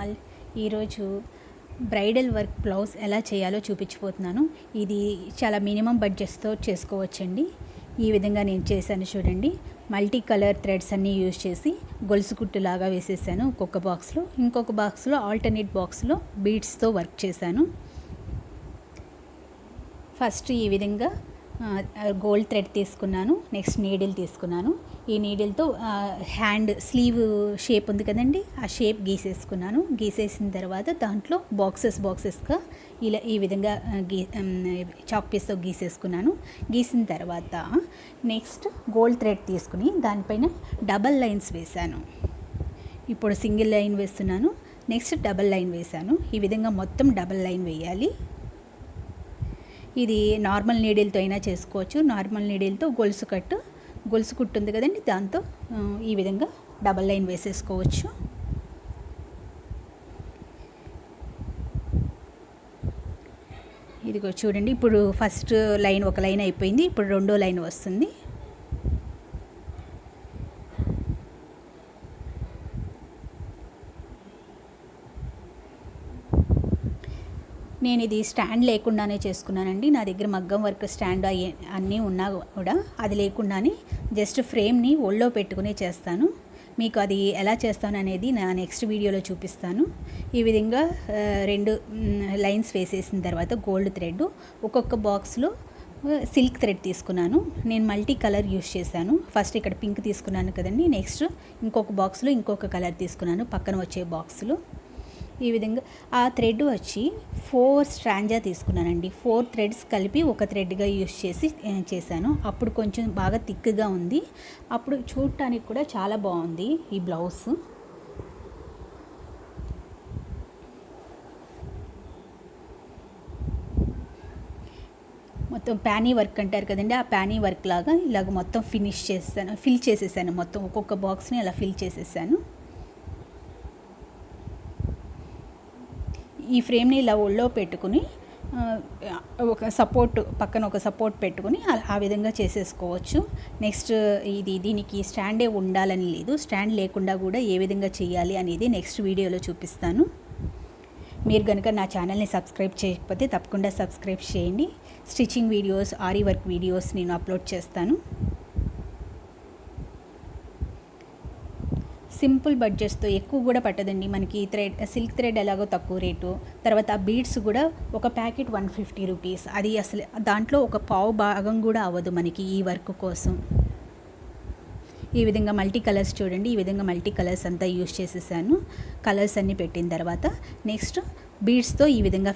All. ఈరోజు bridal work blouse ఎలా చేయాలో చూపించిపోతున్నాను. ఇది చాలా మినిమం బడ్జెట్స్తో చేసుకోవచ్చండి. ఈ విధంగా నేను చేశాను చూడండి. మల్టీ కలర్ థ్రెడ్స్ అన్నీ యూజ్ చేసి గొలుసు కుట్టులాగా వేసేసాను ఒక్కొక్క బాక్స్లో. ఇంకొక బాక్స్లో ఆల్టర్నేట్ బాక్స్లో బీడ్స్తో వర్క్ చేశాను. ఫస్ట్ ఈ విధంగా గోల్డ్ థ్రెడ్ తీసుకున్నాను. నెక్స్ట్ నీడిల్ తీసుకున్నాను. ఈ నీడిల్తో హ్యాండ్ స్లీవ్ షేప్ ఉంది కదండి, ఆ షేప్ గీసేసుకున్నాను. గీసేసిన తర్వాత దాంట్లో బాక్సెస్గా ఇలా ఈ విధంగా చాక్ పీస్తో గీసేసుకున్నాను. గీసిన తర్వాత నెక్స్ట్ గోల్డ్ థ్రెడ్ తీసుకుని దానిపైన డబల్ లైన్స్ వేశాను. ఇప్పుడు సింగిల్ లైన్ వేస్తున్నాను, నెక్స్ట్ డబల్ లైన్ వేశాను. ఈ విధంగా మొత్తం డబల్ లైన్ వేయాలి. ఇది నార్మల్ నీడిల్తో అయినా చేసుకోవచ్చు. నార్మల్ నీడిల్తో గొలుసు కుట్టు ఉంది కదండి, దాంతో ఈ విధంగా డబల్ లైన్ వేసేసుకోవచ్చు. ఇదిగో చూడండి, ఇప్పుడు ఫస్ట్ లైన్ ఒక లైన్ అయిపోయింది. ఇప్పుడు రెండో లైన్ వస్తుంది. నేను ఇది స్టాండ్ లేకుండానే చేసుకున్నానండి. నా దగ్గర మగ్గం వర్క్ స్టాండ్ అన్నీ ఉన్నా కూడా అది లేకుండానే జస్ట్ ఫ్రేమ్ని ఒళ్ళో పెట్టుకునే చేస్తాను. మీకు అది ఎలా చేస్తాను అనేది నా నెక్స్ట్ వీడియోలో చూపిస్తాను. ఈ విధంగా 2 లైన్స్ వేసేసిన తర్వాత గోల్డ్ థ్రెడ్ ఒక్కొక్క బాక్స్లో సిల్క్ థ్రెడ్ తీసుకున్నాను. నేను మల్టీ కలర్ యూస్ చేశాను. ఫస్ట్ ఇక్కడ పింక్ తీసుకున్నాను కదండి, నెక్స్ట్ ఇంకొక బాక్స్లో ఇంకొక కలర్ తీసుకున్నాను పక్కన వచ్చే బాక్స్లో. ఈ విధంగా ఆ థ్రెడ్ వచ్చి 4 స్ట్రాంజా తీసుకున్నానండి. 4 థ్రెడ్స్ కలిపి ఒక థ్రెడ్గా యూస్ చేశాను. అప్పుడు కొంచెం బాగా థిక్గా ఉంది. అప్పుడు చూడటానికి కూడా చాలా బాగుంది ఈ బ్లౌజ్. మొత్తం ప్యానీ వర్క్ అంటారు కదండి, ఆ ప్యానీ వర్క్ లాగా ఇలాగ మొత్తం ఫిల్ చేసేసాను. మొత్తం ఒక్కొక్క బాక్స్ని అలా ఫిల్ చేసేసాను. ఈ ఫ్రేమ్ని ఇలా ఒళ్ళో పెట్టుకుని ఒక సపోర్ట్ పక్కన ఒక సపోర్ట్ పెట్టుకుని ఆ విధంగా చేసేసుకోవచ్చు. నెక్స్ట్ దీనికి స్టాండే ఉండాలని లేదు, స్టాండ్ లేకుండా కూడా ఏ విధంగా చేయాలి అనేది నెక్స్ట్ వీడియోలో చూపిస్తాను. మీరు కనుక నా ఛానల్ని సబ్స్క్రైబ్ చేయకపోతే తప్పకుండా సబ్స్క్రైబ్ చేయండి. Stitching videos, ary work videos నేను అప్లోడ్ చేస్తాను. సింపుల్ బడ్జెట్స్తో, ఎక్కువ కూడా పట్టదండి మనకి. సిల్క్ థ్రెడ్ ఎలాగో తక్కువ రేటు, తర్వాత ఆ బీడ్స్ కూడా ఒక ప్యాకెట్ 150 రూపీస్. అది అసలు దాంట్లో ఒక పావు భాగం కూడా అవ్వదు మనకి ఈ వర్క్ కోసం. ఈ విధంగా మల్టీ కలర్స్ చూడండి, ఈ విధంగా మల్టీ కలర్స్ అంతా యూస్ చేసేసాను. కలర్స్ అన్నీ పెట్టిన తర్వాత నెక్స్ట్ బీడ్స్తో ఈ విధంగా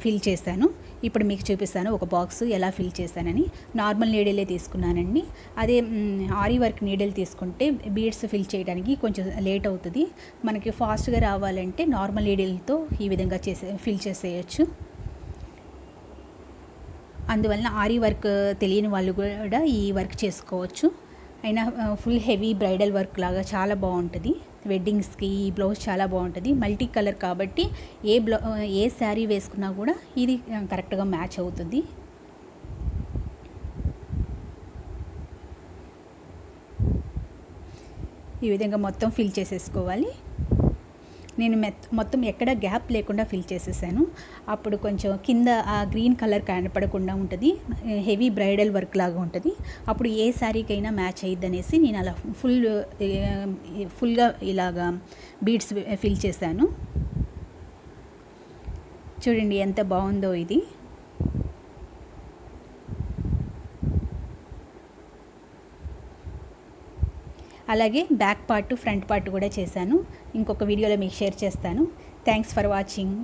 ఫిల్ చేశాను. ఇప్పుడు మీకు చూపిస్తాను ఒక బాక్స్ ఎలా ఫిల్ చేశానని. నార్మల్ నీడిలే తీసుకున్నానండి. అదే ఆరీ వర్క్ నీడిల్ తీసుకుంటే బీడ్స్ ఫిల్ చేయడానికి కొంచెం లేట్ అవుతుంది. మనకి ఫాస్ట్గా రావాలంటే నార్మల్ నీడిల్తో ఈ విధంగా ఫిల్ చేసేయచ్చు. అందువలన ఆరీ వర్క్ తెలియని వాళ్ళు కూడా ఈ వర్క్ చేసుకోవచ్చు. అయినా ఫుల్ హెవీ బ్రైడల్ వర్క్ లాగా చాలా బాగుంటుంది. వెడ్డింగ్స్కి ఈ బ్లౌజ్ చాలా బాగుంటుంది. మల్టీ కలర్ కాబట్టి ఏ శారీ వేసుకున్నా కూడా ఇది కరెక్ట్గా మ్యాచ్ అవుతుంది. ఈ విధంగా మొత్తం ఫిల్ చేసేసుకోవాలి. నేను మొత్తం ఎక్కడ గ్యాప్ లేకుండా ఫిల్ చేసేసాను. అప్పుడు కొంచెం కింద ఆ గ్రీన్ కలర్ కనపడకుండా ఉంటుంది, హెవీ బ్రైడల్ వర్క్ లాగా ఉంటుంది. అప్పుడు ఏ శారీకైనా మ్యాచ్ అయ్యిద్ది అనేసి నేను అలా ఫుల్గా ఇలాగా బీడ్స్ ఫిల్ చేశాను. చూడండి ఎంత బాగుందో ఇది. అలాగే బ్యాక్ పార్ట్, ఫ్రంట్ పార్ట్ కూడా చేశాను. ఇంకొక వీడియోలో మీకు షేర్ చేస్తాను. Thanks for watching.